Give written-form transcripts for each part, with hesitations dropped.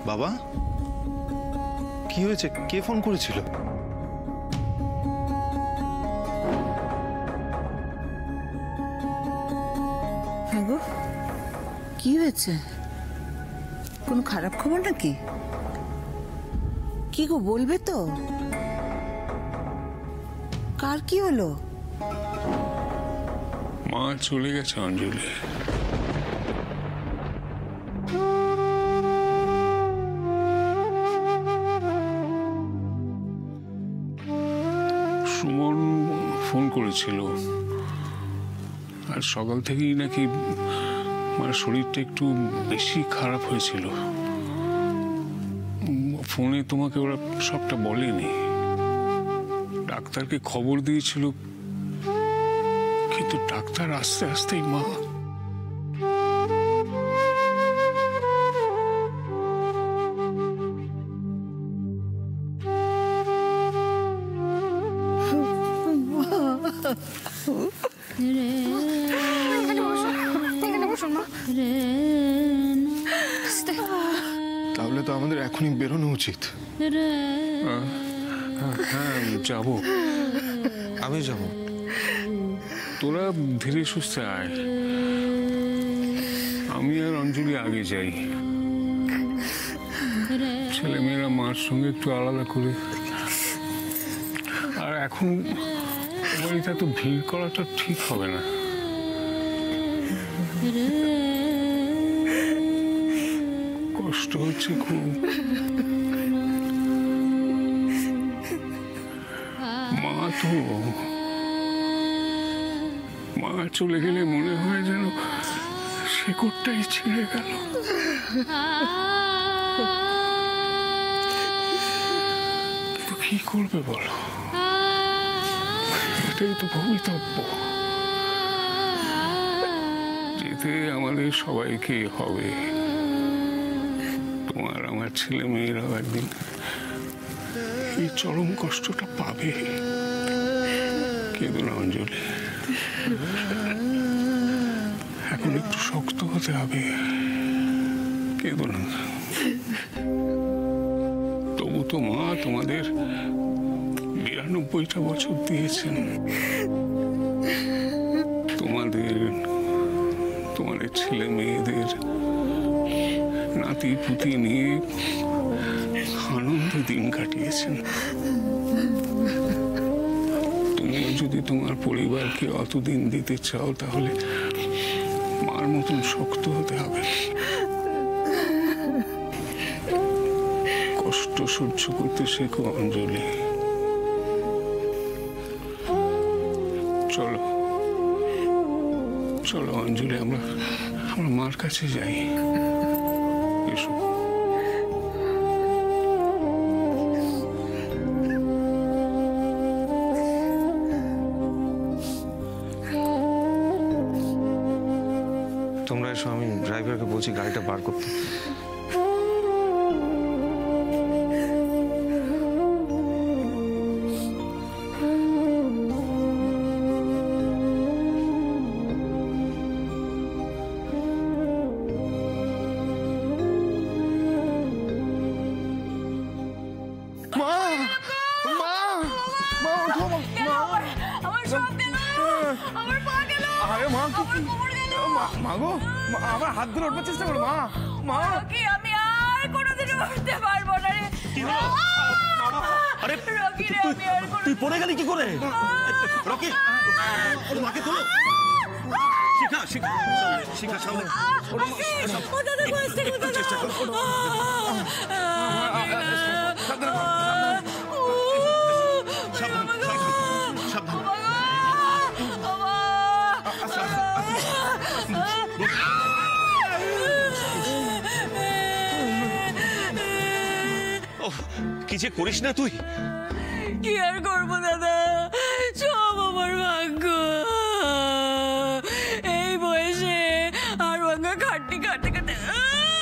বাবা, কি হয়েছে? কে ফোন করেছিল? হ্যাঁ গো, কি হয়েছে? কোনো খারাপ খবর নাকি? কি গো, বলবে তো? কার কি হলো? মা চলে গেছে অঞ্জলি। সুমন ফোন করেছিল, আর সকাল থেকেই নাকি আমার শরীরটা একটু বেশি খারাপ হয়েছিল। ফোনে তোমাকে ওরা সবটা বলেনি, ডাক্তারকে খবর দিয়েছিল, কিন্তু ডাক্তার আস্তে আস্তেই মা তাহলে তো আমাদের এখনই বেরোনো উচিত। হ্যাঁ যাবো, আমি যাব। তোরা ধীরে সুস্থে আয়, আমি আর অঞ্জলি আগে যাই। ছেলেমেয়েরা মার সঙ্গে একটু আলাদা করে। আর এখন বাড়িতে তো ভিড় করাটা ঠিক হবে না। কষ্ট হচ্ছে খুব। মা চলে গেলে মনে হয় যেন শেকড়টাই ছিঁড়ে গেল। কিন্তু কি করবে বলো, এটাই তো ভবিতব্য। যেতে আমাদের সবাইকে হবে। তোমার আমার ছেলে মেয়েরাও একদিন এই চরম কষ্টটা পাবে। কেঁদো না অঞ্জলি, এখন একটু শক্ত হতে হবে। কেঁদো না। তবু তো মা তোমাদের 92টা বছর দিয়েছেন। তোমাদের ছেলে মেয়েদের নাতি পুতি নিয়ে আনন্দে দিন কাটিয়েছেন। তুমিও যদি তোমার পরিবারকে অতদিন দিতে চাও, তাহলে মার মতন শক্ত হতে হবে। কষ্ট সহ্য করতে শেখো অঞ্জলি। চলো চলো অঞ্জলি, আমরা মার কাছে যাই। এসো। তোমরা এসো, আমি ড্রাইভারকে বলছি গাড়িটা বার করতে। আমার হাতগুলো উঠবার চেষ্টা করো। মা মা কি আমি আর কোনোদিন উঠতে পারবো না রে। আরে রকি রে, আমি আর তুই পড়ে গেলি কি করে? রকি, ওর মাকে তোলো। শিখা শিখা শিখা সামনে চেষ্টা করো। কি যে করিস না তুই। কি আর করবো দাদা, সব আমার ভাগ্য। এই বয়সে আর ভাঙ্গা খাটনি খাটতে খাটতে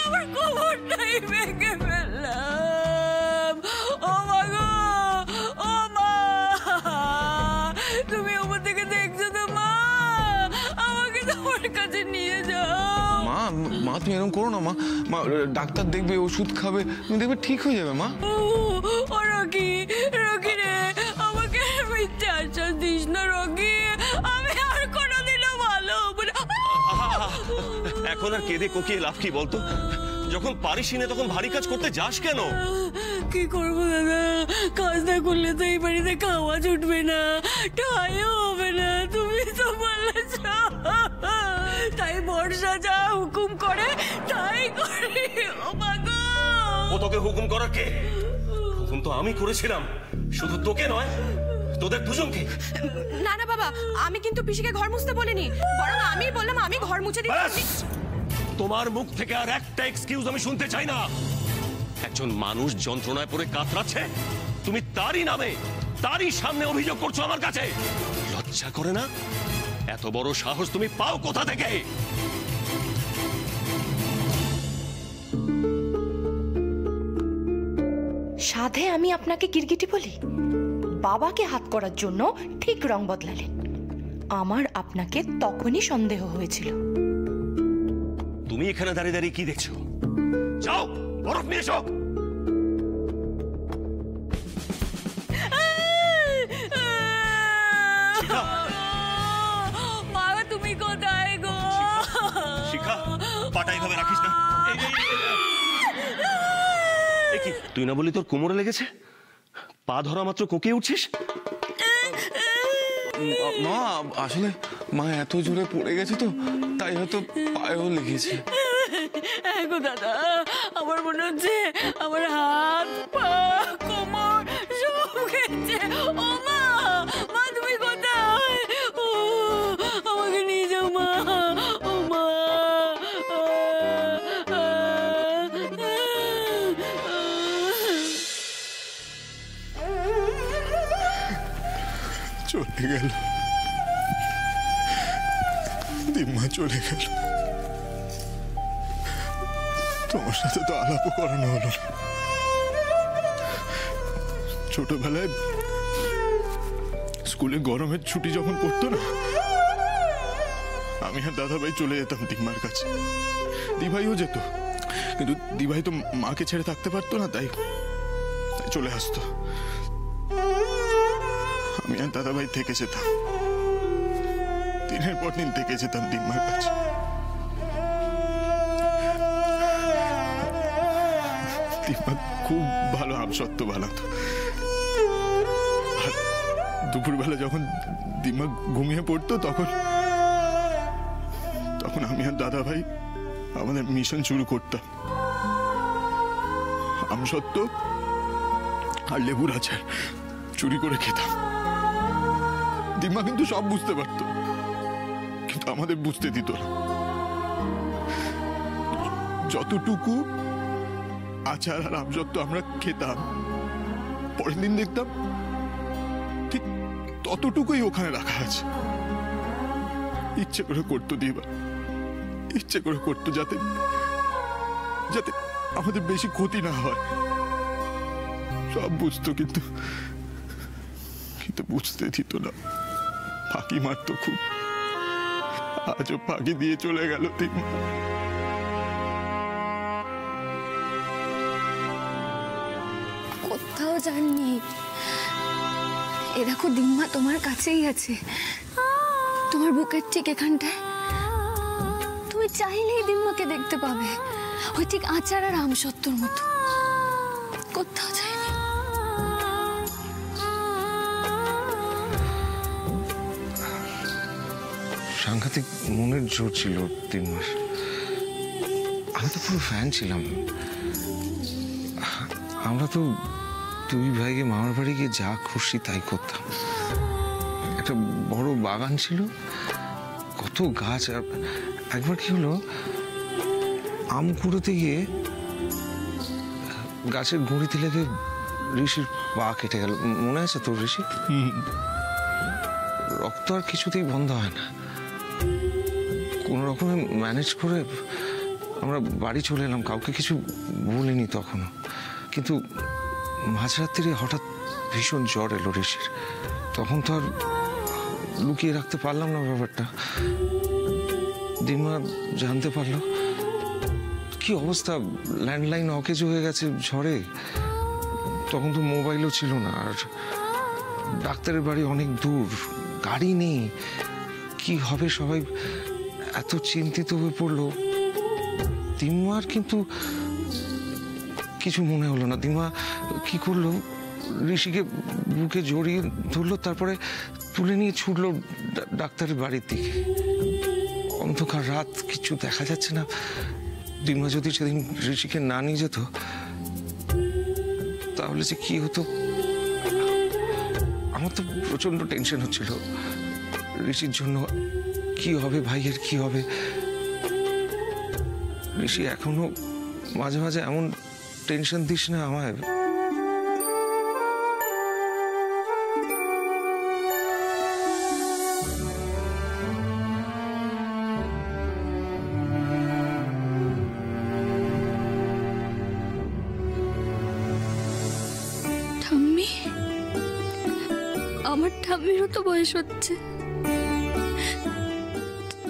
আমার কোমরটাই ভেঙে ফেললাম। ও মা গো, ও মা, তুমি ওপর থেকে দেখছো তো মা? আমাকে তোমার কাছে নিয়ে যাও। মা মা তুমি এরকম করো না মা। মা ডাক্তার দেখবে, ওষুধ খাবে, তুমি দেখবে ঠিক হয়ে যাবে মা। ও রকি, রকি রে, আমাকে মিথ্যে আশ্বাস দিস না রকি, আমি আর কোনোদিনও ভালো হবো না। এখন আর কেঁদে কোকিয়ে লাভ কি বলতো? যখন পারিস না তখন ভারী কাজ করতে যাস কেন? কি করবো দাদা, কাজ না করলে তো এই বাড়িতে খাওয়া জুটবে না, ঠাইও হবে না। তুমি তো বললে তাই বর্ষা যা হুকুম করে তাই করি। ও মা গো! ও তোকে হুকুম করার কে? হুকুম তো আমি করেছিলাম, শুধু তোকে নয়, তোদের দুজনকে। না না বাবা, আমি কিন্তু পিসিকে ঘর মুছতে বলিনি, বরং আমি বললাম আমি ঘর মুছে দিচ্ছি। তোমার মুখ থেকে আর একটা এক্সকিউজ আমি শুনতে চাই না। একজন মানুষ যন্ত্রণায় পড়ে কাতরাচ্ছে, তুমি তারই নামে, তারই সামনে অভিযোগ করছো আমার কাছে। লজ্জা করে না? এত বড় সাহস তুমি পাও কোথা থেকে? সাধে আমি আপনাকে কিরকিটি বলি? বাবাকে হাত করার জন্য ঠিক রং বদলালেন। আমার আপনাকে তখনই সন্দেহ হয়েছিল। তুমি এখানে দাঁড়িয়ে দাঁড়িয়ে কি দেখছো? যাও বরফ নিয়ে এসো। বাবা তুমি কোথায় গো? শিখা, পাটা এইভাবে রাখিস না। কি তুই না বলি তোর কোমরে লেগেছে? পা ধরা মাত্র কোকিয়ে উঠছিস? মা আসলে মা এত জোরে পড়ে গেছে তো, তাই হয়তো পায়েও লেগেছে। গো দাদা, আমার মনে হচ্ছে আমার হাত পা কোমর সব গেছে। ও মা, মা তুমি কোথায়? ও আমাকে নিয়ে যাও মা। ও মা, চলে গেল দিম্মা, চলে গেল। তোমার সাথে তো আলাপও করানো হলো না। ছোটবেলায় স্কুলে গরমের ছুটি যখন পড়তো না, আমি আর দাদাভাই চলে যেতাম দিম্মার কাছে। দিভাইও যেত, কিন্তু দিভাই তো মাকে ছেড়ে থাকতে পারতো না, তাই চলে আসতো। আমি আর দাদাভাই থেকে যেতাম, দিনের পর দিন থেকে যেতাম দিম্মার কাছে। দিম্মা খুব ভালো আমসত্ত্ব বানাতো। আর দুপুরবেলা যখন দিম্মা ঘুমিয়ে পড়তো, তখন আমি আর দাদাভাই আমাদের মিশন শুরু করতাম। আমসত্ত্ব আর লেবুর আচার চুরি করে খেতাম। দিম্মা কিন্তু সব বুঝতে পারতো, কিন্তু আমাদের বুঝতে দিত না। যতটুকু আচার আর আমসত্ত্ব আমরা খেতাম, পরের দিন দেখতাম ঠিক ততটুকুই ওখানে রাখা আছে। ইচ্ছে করে করতো দিবা, ইচ্ছে করে করতো যাতে যাতে আমাদের বেশি ক্ষতি না হয়। সব বুঝতো, কিন্তু বুঝতে দিত না, ফাঁকি মারতো খুব। আজও ফাঁকি দিয়ে চলে গেল দিম্মা। কোথাও যাননি। এ দেখো দিম্মা তোমার কাছেই আছে, তোমার বুকের ঠিক এখানটায়। তুমি চাইলেই দিম্মাকে দেখতে পাবে, ওই ঠিক আচার আর আমসত্ত্বর মতো। কোথাও যায়নি। সাংঘাতিক মনের জোর ছিল দিম্মার। আমি তো পুরো ফ্যান ছিলাম। আমরা তো দুই ভাইকে মামার বাড়ি গিয়ে যা খুশি তাই করতাম। একটা বড় বাগান ছিল, কত গাছ। আর একবার কি হলো, আম কুড়োতে গিয়ে গাছের গুঁড়িতে লেগে ঋষির পা কেটে গেল। মনে আছে তোর ঋষি? রক্ত আর কিছুতেই বন্ধ হয় না। কোন রকমে ম্যানেজ করে আমরা বাড়ি চলে এলাম, কাউকে কিছু বলিনি তখনও। কিন্তু মাঝরাত্রিরে হঠাৎ ভীষণ জ্বর এলো ঋষির। তখন তো আর লুকিয়ে রাখতে পারলাম না ব্যাপারটা। দিম্মা জানতে পারলো, কি অবস্থা, ল্যান্ডলাইন অকেজ হয়ে গেছে ঝড়ে। তখন তো মোবাইলও ছিল না, আর ডাক্তারের বাড়ি অনেক দূর, গাড়ি নেই। কি হবে, সবাই এত চিন্তিত হয়ে পড়লো। দিম্মার কিন্তু কিছু মনে হলো না। দিম্মা কি করলো, ঋষিকে বুকে জড়িয়ে ধরলো, তারপরে তুলে নিয়ে ছুটলো ডাক্তারের বাড়ির দিকে। অন্ধকার রাত, কিছু দেখা যাচ্ছে না। দিম্মা যদি সেদিন ঋষিকে না নিয়ে যেত, তাহলে যে কি হতো। আমার তো প্রচন্ড টেনশন হচ্ছিল ঋষির জন্য। কি হবে ভাইয়ের, কি হবে। ঋষি এখনো মাঝে মাঝে এমন টেনশন দিস না আমায়। ঠাম্মি, আমার ঠাম্মিরও তো বয়স হচ্ছে।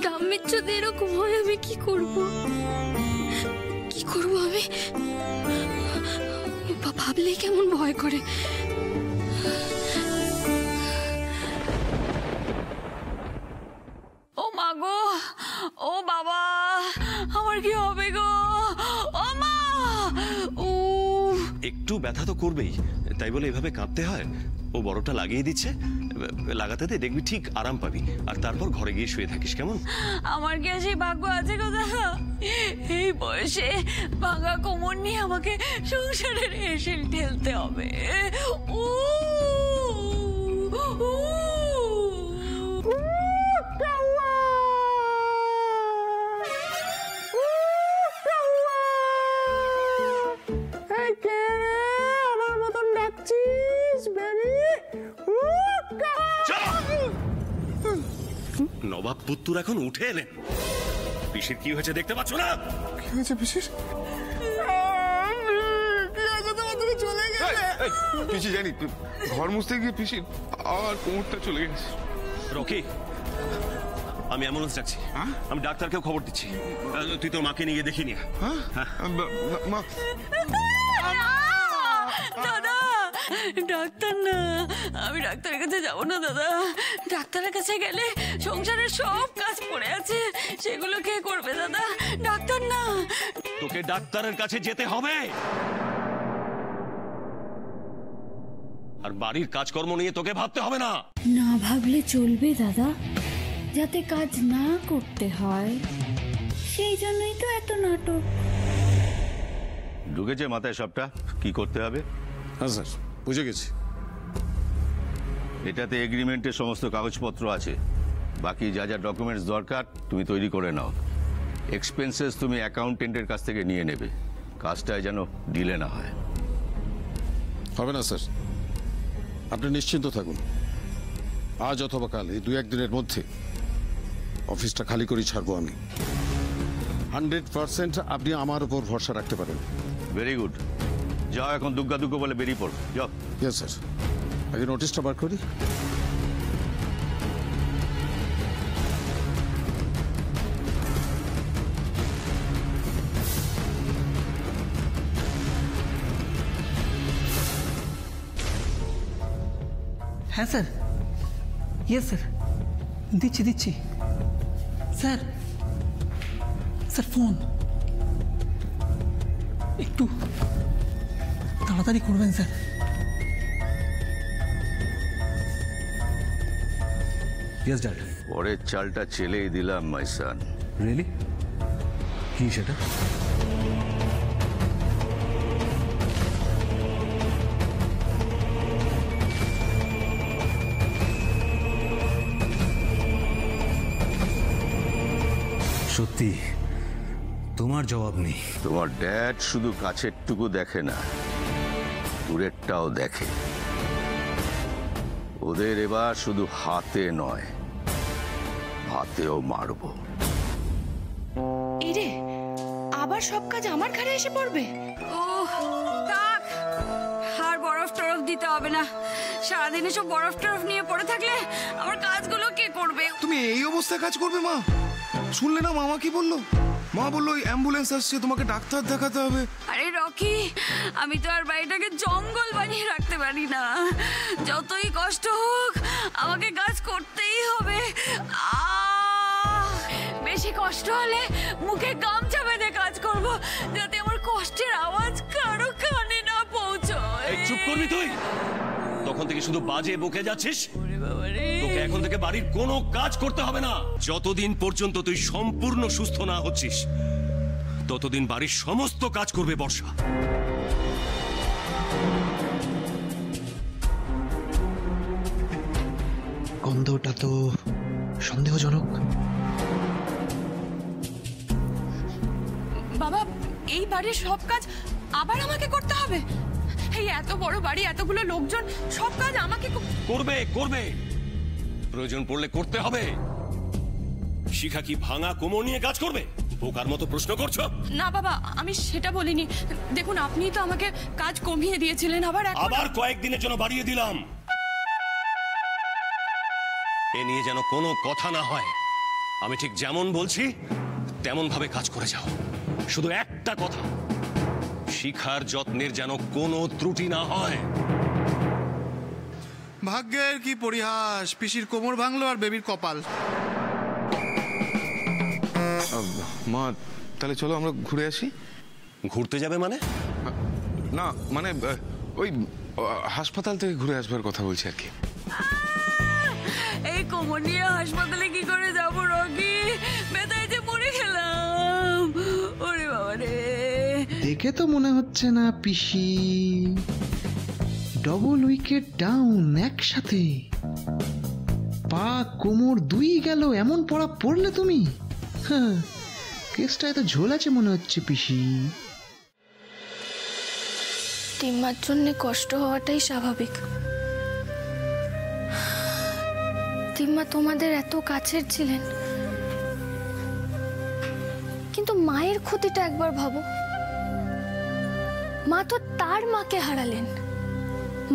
ঠাম্মির যদি এরকম হয় আমি কি করব? কি করব আমি? ভাবলেই কেমন ভয় করে। ও মা গো, ও বাবা, আমার কি হবে গো? ও মা! ও একটু ব্যথা তো করবেই, তাই বলে এভাবে কাঁদতে হয়? ও বড়টা লাগিয়ে দিচ্ছে, লাগাতে দে, দেখবি ঠিক আরাম পাবি। আর তারপর ঘরে গিয়ে শুয়ে থাকিস, কেমন? আমার কি আর সেই ভাগ্য আছে গো দাদা? এই বয়সে ভাঙা কোমর নিয়ে আমাকে সংসারের হেসেল ঠেলতে হবে। ও আমার মতন ডাকছিস বেবি? নবাব পুত্তুর এখন উঠে এলেন। পিসির কি হয়েছে দেখতে পাচ্ছ না? কি হয়েছে পিসির? তুমি চলে গেলে। পিসি জানি, ঘর মুছতে গিয়ে পিসির আর কোমরটা চলে গেছে। রকি, আমি অ্যাম্বুলেন্স ডাকছি। আমি ডাক্তারকেও খবর দিচ্ছি। তুই তোর মাকে নিয়ে দেখিনি। মা, দাদা, ডাক্তার না, আমি ডাক্তারের কাছে যাবো না দাদা। ডাক্তারের কাছে গেলে সংসারের সব কাজ পড়ে আছে, সেগুলো কে করবে দাদা? ডাক্তার না। তোকে ডাক্তারের কাছে যেতে হবে, আর বাড়ির কাজকর্ম নিয়ে তোকে ভাবতে হবে না। না ভাবলে চলবে দাদা, যাতে কাজ না করতে হয়, সেই জন্যই তো এত নাটক। ঢুকেছে মাথায় সবটা, কি করতে হবে? হ্যাঁ স্যার, বুঝে গেছি। এটাতে এগ্রিমেন্টের সমস্ত কাগজপত্র আছে। বাকি যা যা ডকুমেন্টস দরকার তুমি তৈরি করে নাও। এক্সপেন্সেস তুমি অ্যাকাউন্টেন্টের কাছ থেকে নিয়ে নেবে। কাজটায় যেন ডিলে না হয়। হবে না স্যার, আপনি নিশ্চিন্ত থাকুন। আজ অথবা কাল, এই 2-1 দিনের মধ্যে অফিসটা খালি করেই ছাড়বো আমি। 100% আপনি আমার উপর ভরসা রাখতে পারেন। ভেরি গুড, যাও এখন দুগ্গা দুগ্গা বলে বেরিয়ে পড়ো, যাও। ইয়েস স্যার, আগে নোটিশটা বার করি। হ্যাঁ স্যার, ইয়েস স্যার, দিচ্ছি দিচ্ছি স্যার। স্যার ফোন একটু তাড়াতাড়ি করবেন স্যার। Yes dad. পরের চালটা চেলেই দিলাম মাই সান। রিয়েলি? কি সেটা? সত্যি তোমার জবাব নেই। তোমার ড্যাড শুধু কাছেরটুকু দেখে না, দূরেরটাও দেখে। ওদের এবার শুধু হাতে নয়, হাতেও মারবো। এরে, আবার সব কাজ আমার ঘাড়ে এসে পড়বে। ও থাক, আর বরফ টরফ দিতে হবে না। সারাদিন এসব বরফ টরফ নিয়ে পড়ে থাকলে আমার কাজগুলো কে করবে? তুমি এই অবস্থায় কাজ করবে মা? শুনলে না মামা কি বললো? মা বললো ওই অ্যাম্বুলেন্স আসছে, তোমাকে ডাক্তার দেখাতে হবে। আরে রকি, আমি তো আর বাড়িটাকে জঙ্গল বানিয়ে রাখতে পারি না। যতই কষ্ট হোক আমাকে কাজ করতেই হবে। বেশি কষ্ট হলে মুখে গামছা বেঁধে কাজ করব, যাতে আমার কষ্টের আওয়াজ কারো কানে না পৌঁছয়। চুপ করবি তুই? তখন থেকে শুধু বাজে বকে যাচ্ছিস। তোকে এখন থেকে বাড়ির কোনো কাজ করতে হবে না। যতদিন পর্যন্ত তুই সম্পূর্ণ সুস্থ না হচ্ছিস ততদিন বাড়ির সমস্ত কাজ করবে বর্ষা। গন্ধটা তো সন্দেহজনক। বাবা, এই বাড়ির সব কাজ আবার আমাকে করতে হবে? এই এত বড় বাড়ি, এতগুলো লোকজন, সব কাজ আমাকে করবে করবে প্রয়োজন পড়লে করতে হবে। শিখা কি ভাঙা কোমর নিয়ে কাজ করবে? বোকার মতো প্রশ্ন করছো। না বাবা, আমি সেটা বলিনি। দেখুন, আপনিই তো আমাকে কাজ কমিয়ে দিয়েছিলেন, আবার কয়েকদিনের জন্য বাড়িয়ে দিলাম। এ নিয়ে যেন কোনো কথা না হয়। আমি ঠিক যেমন বলছি তেমন ভাবে কাজ করে যাও। শুধু একটা কথা, শিখার যত্নের যেন কোনো ত্রুটি না হয়। ভাগ্যের কি পরিহাস, পিসির কোমর ভাঙলো আর বেবির কপাল। মা, তাহলে চলো আমরা ঘুরে আসি। ঘুরতে যাবে মানে? না মানে ওই হাসপাতাল থেকে ঘুরে আসবার কথা বলছি আর কি। এই কোমর নিয়ে হাসপাতালে কি করে যাব রকি? ব্যথায় যে মরে গেলাম। ওরে বাবা রে, দেখে তো মনে হচ্ছে না পিসি। ডবল উইকেট ডাউন একসাথে, পা কোমর দুই গেল, এমন পড়া পড়লে তুমি? হ্যাঁ, কেসটা এত ঝোল আছে মনে হচ্ছে পিসি। তিম্মার জন্য কষ্ট হওয়াটাই স্বাভাবিক। তিম্মা তোমাদের এত কাছের ছিলেন, কিন্তু মায়ের ক্ষতিটা একবার ভাবো। মা তো তার মাকে হারালেন।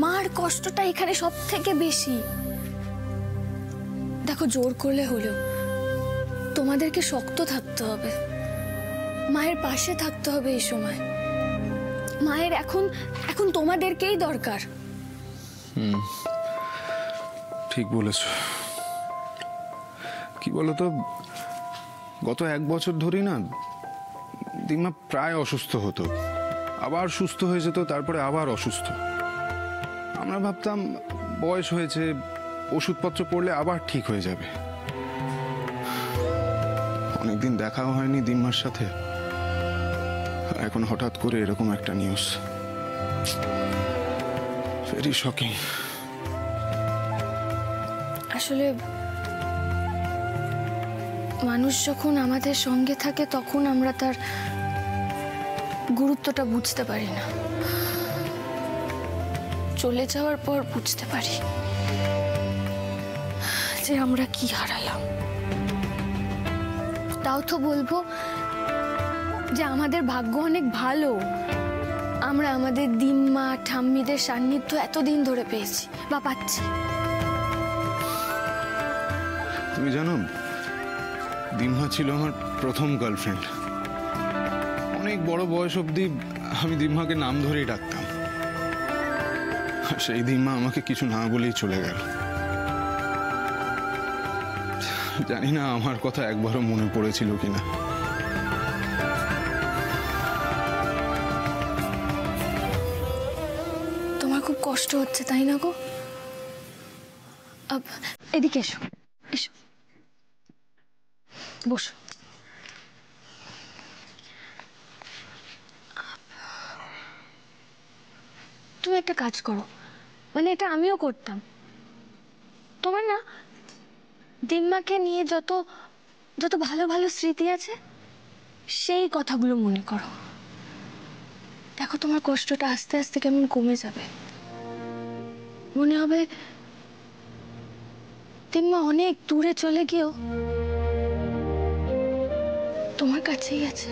মার কষ্টটা এখানে সব থেকে বেশি। দেখো, জোর করলে হলেও তোমাদেরকে শক্ত থাকতে হবে, মায়ের পাশে থাকতে হবে এই সময়। মায়ের এখন এখন তোমাদেরকেই দরকার। ঠিক বলেছ। কি বলতো, গত 1 বছর ধরেই না দিম্মা প্রায় অসুস্থ হতো, আবার সুস্থ হয়ে যেত, তারপরে আবার অসুস্থ। আমরা ভাবতাম বয়স হয়েছে, ওষুধপত্র পড়লে আবার ঠিক হয়ে যাবে। অনেকদিন দেখাও হয়নি দিম্মার সাথে, এখন হঠাৎ করে এরকম একটা নিউজ। Very shocking. আসলে মানুষ যখন আমাদের সঙ্গে থাকে তখন আমরা তার গুরুত্বটা বুঝতে পারি না। চলে যাওয়ার পর বুঝতে পারি যে আমরা কি হারালাম। তাও তো বলবো যে আমাদের ভাগ্য অনেক ভালো, আমরা আমাদের দিম্মা ঠাম্মিদের সান্নিধ্য এতদিন ধরে পেয়েছি বা পাচ্ছি। তুমি জানো, দিম্মা ছিল আমার প্রথম গার্লফ্রেন্ড। অনেক বড় বয়স অবধি আমি দিম্মাকে নাম ধরেই ডাকতাম। সেই দিম্মা আমাকে কিছু না বলেই চলে গেল। জানি না আমার কথা একবারও মনে পড়েছিল কিনা। তোমার খুব কষ্ট হচ্ছে তাই না গো? এদিকে এসো, এসো, বসো। তুমি একটা কাজ করো, মানে এটা আমিও করতাম। তোমার না দিম্মাকে নিয়ে যত যত ভালো ভালো স্মৃতি আছে সেই কথাগুলো মনে করো। দেখো, তোমার কষ্টটা আস্তে আস্তে কেমন কমে যাবে। মনে হবে দিম্মা অনেক দূরে চলে গিয়েও তোমার কাছেই আছে।